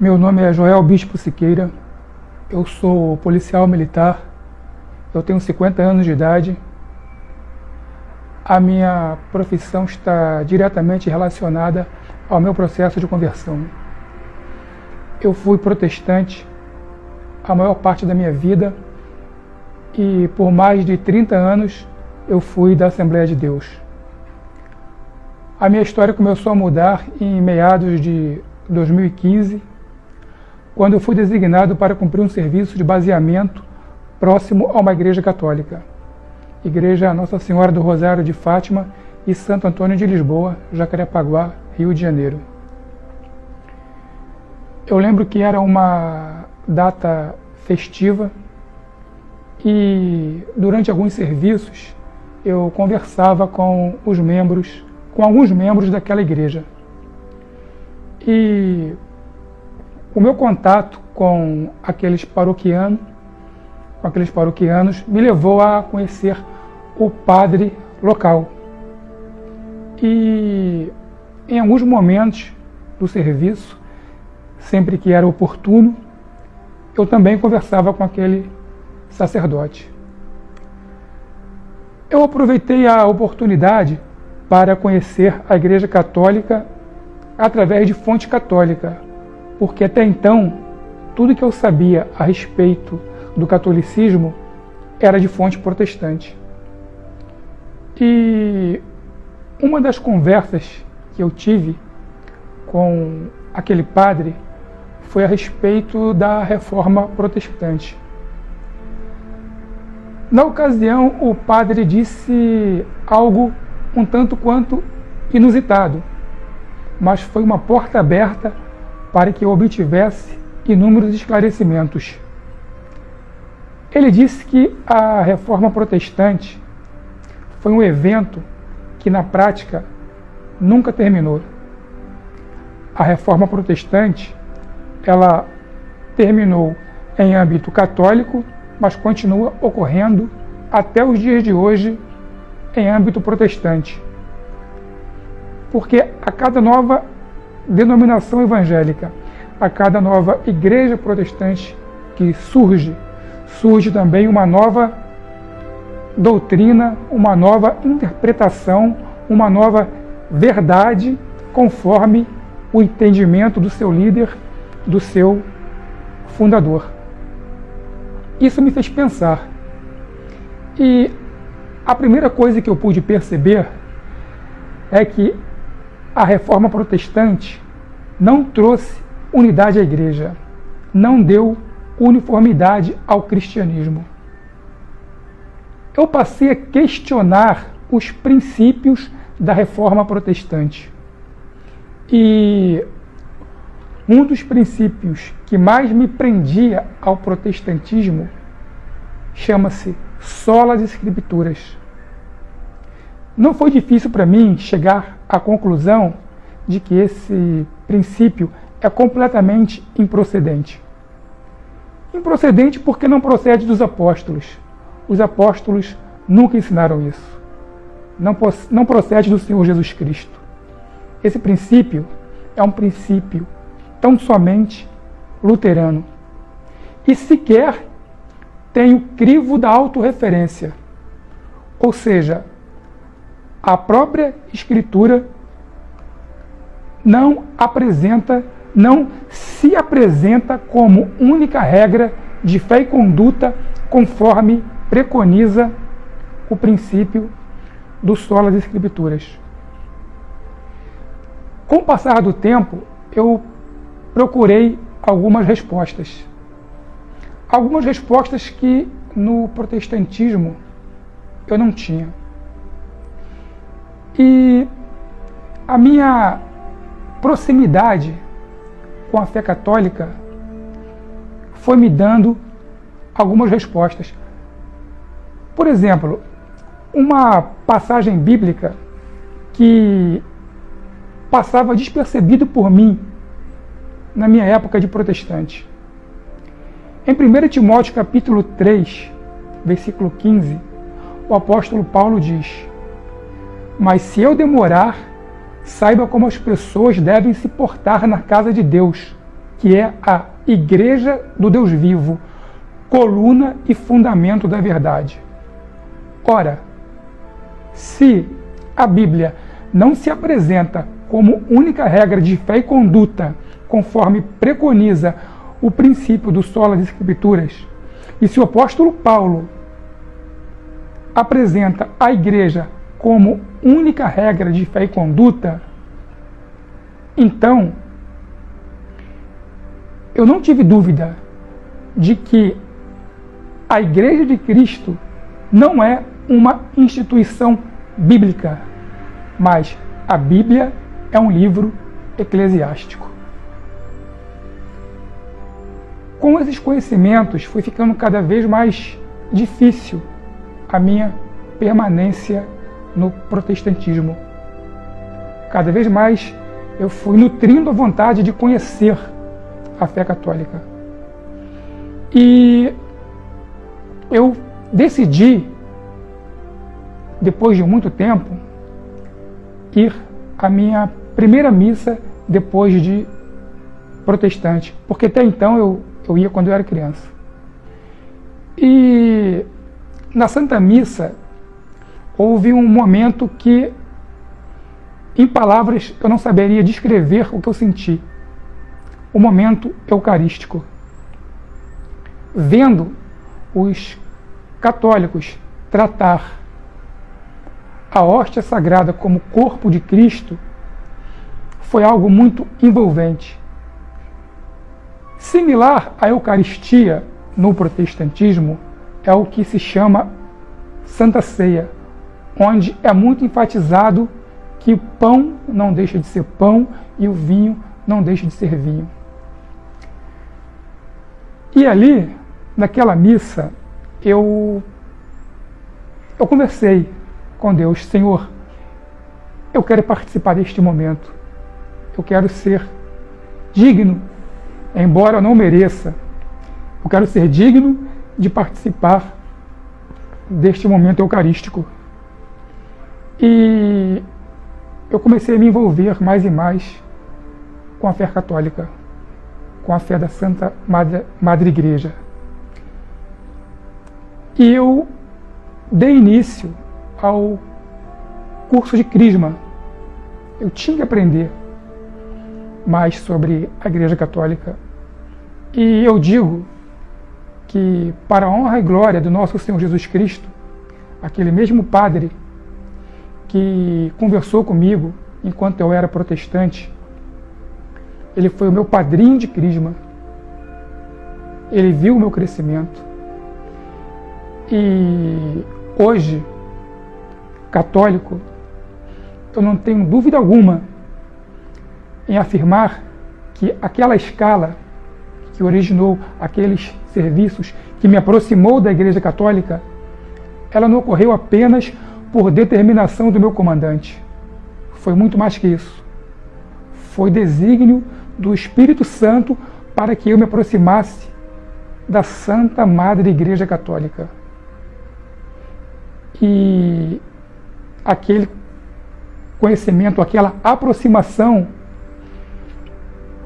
Meu nome é Joel Bispo Siqueira, eu sou policial militar, eu tenho 50 anos de idade. A minha profissão está diretamente relacionada ao meu processo de conversão. Eu fui protestante a maior parte da minha vida e por mais de 30 anos eu fui da Assembleia de Deus. A minha história começou a mudar em meados de 2015, quando eu fui designado para cumprir um serviço de baseamento próximo a uma igreja católica, Igreja Nossa Senhora do Rosário de Fátima e Santo Antônio de Lisboa, Jacarepaguá, Rio de Janeiro. Eu lembro que era uma data festiva e durante alguns serviços eu conversava com alguns membros daquela igreja. E o meu contato com aqueles paroquianos me levou a conhecer o padre local. E em alguns momentos do serviço, sempre que era oportuno, eu também conversava com aquele sacerdote. Eu aproveitei a oportunidade para conhecer a Igreja Católica através de fonte católica, porque até então, tudo que eu sabia a respeito do catolicismo era de fonte protestante. E uma das conversas que eu tive com aquele padre foi a respeito da Reforma Protestante. Na ocasião, o padre disse algo um tanto quanto inusitado, mas foi uma porta aberta para que eu obtivesse inúmeros esclarecimentos. Ele disse que a Reforma Protestante foi um evento que, na prática, nunca terminou. A Reforma Protestante, ela terminou em âmbito católico, mas continua ocorrendo até os dias de hoje em âmbito protestante. Porque a cada nova denominação evangélica, a cada nova igreja protestante que surge também uma nova doutrina, uma nova interpretação, uma nova verdade, conforme o entendimento do seu líder, do seu fundador. Isso me fez pensar. E a primeira coisa que eu pude perceber é que a Reforma Protestante não trouxe unidade à igreja, não deu uniformidade ao cristianismo. Eu passei a questionar os princípios da Reforma Protestante. E um dos princípios que mais me prendia ao protestantismo chama-se solas escrituras. Não foi difícil para mim chegar à conclusão de que esse princípio é completamente improcedente. Improcedente porque não procede dos apóstolos. Os apóstolos nunca ensinaram isso. Não procede do Senhor Jesus Cristo. Esse princípio é um princípio tão somente luterano. E sequer tem o crivo da autorreferência. Ou seja, a própria Escritura não se apresenta como única regra de fé e conduta conforme preconiza o princípio do solas escrituras. Com o passar do tempo, eu procurei algumas respostas. Algumas respostas que no protestantismo eu não tinha. E a minha proximidade com a fé católica foi me dando algumas respostas. Por exemplo, uma passagem bíblica que passava despercebido por mim na minha época de protestante. Em 1 Timóteo capítulo 3, versículo 15, o apóstolo Paulo diz: "Mas se eu demorar, saiba como as pessoas devem se portar na casa de Deus, que é a Igreja do Deus Vivo, coluna e fundamento da verdade. Ora, se a Bíblia não se apresenta como única regra de fé e conduta, conforme preconiza o princípio do sola das Escrituras, e se o apóstolo Paulo apresenta a Igreja como única regra de fé e conduta, então eu não tive dúvida de que a Igreja de Cristo não é uma instituição bíblica, mas a Bíblia é um livro eclesiástico. Com esses conhecimentos, foi ficando cada vez mais difícil a minha permanência no protestantismo. Cada vez mais eu fui nutrindo a vontade de conhecer a fé católica. E eu decidi, depois de muito tempo, ir à minha primeira missa depois de protestante, porque até então eu ia quando eu era criança. E na Santa Missa houve um momento que, em palavras, eu não saberia descrever o que eu senti. O momento eucarístico. Vendo os católicos tratar a hóstia sagrada como corpo de Cristo, foi algo muito envolvente. Similar à Eucaristia no protestantismo é o que se chama Santa Ceia, onde é muito enfatizado que pão não deixa de ser pão e o vinho não deixa de ser vinho. E ali, naquela missa, eu conversei com Deus: Senhor, eu quero participar deste momento, eu quero ser digno, embora eu não mereça, eu quero ser digno de participar deste momento eucarístico. E eu comecei a me envolver mais e mais com a fé católica, com a fé da Santa Madre Igreja. E eu dei início ao curso de Crisma. Eu tinha que aprender mais sobre a Igreja Católica. E eu digo que, para a honra e glória do nosso Senhor Jesus Cristo, aquele mesmo padre que conversou comigo enquanto eu era protestante, ele foi o meu padrinho de Crisma. Ele viu o meu crescimento. E hoje, católico, eu não tenho dúvida alguma em afirmar que aquela escala que originou aqueles serviços, que me aproximou da Igreja Católica, ela não ocorreu apenas por determinação do meu comandante. Foi muito mais que isso. Foi desígnio do Espírito Santo para que eu me aproximasse da Santa Madre Igreja Católica. E aquele conhecimento, aquela aproximação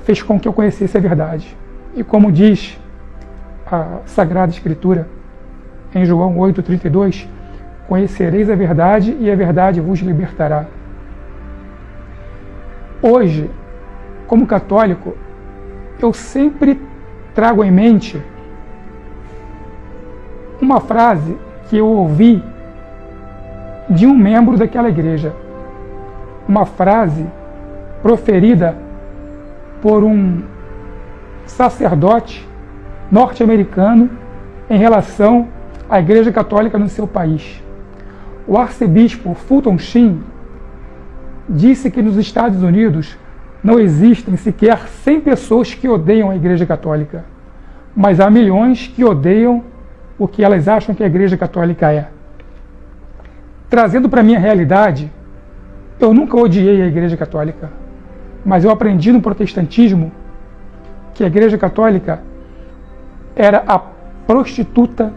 fez com que eu conhecesse a verdade. E como diz a Sagrada Escritura, em João 8,32, conhecereis a verdade e a verdade vos libertará. Hoje, como católico, eu sempre trago em mente uma frase que eu ouvi de um membro daquela igreja. Uma frase proferida por um sacerdote norte-americano em relação à Igreja Católica no seu país. O arcebispo Fulton Sheen disse que nos Estados Unidos não existem sequer 100 pessoas que odeiam a Igreja Católica, mas há milhões que odeiam o que elas acham que a Igreja Católica é. Trazendo para a minha realidade, eu nunca odiei a Igreja Católica, mas eu aprendi no protestantismo que a Igreja Católica era a prostituta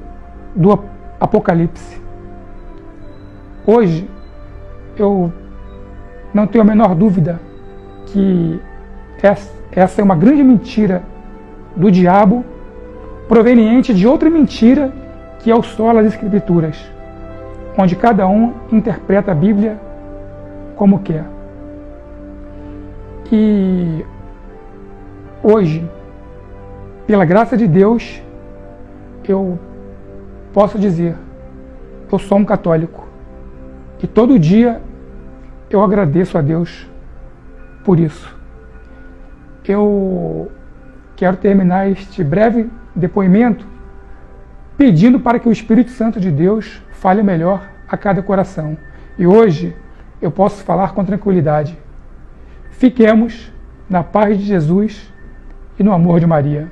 do Apocalipse. Hoje, eu não tenho a menor dúvida que Essa é uma grande mentira do diabo, proveniente de outra mentira que é o solo das Escrituras, onde cada um interpreta a Bíblia como quer. E hoje, pela graça de Deus, eu posso dizer, eu sou um católico. E todo dia eu agradeço a Deus por isso. Eu quero terminar este breve depoimento pedindo para que o Espírito Santo de Deus fale melhor a cada coração. E hoje eu posso falar com tranquilidade. Fiquemos na paz de Jesus e no amor de Maria.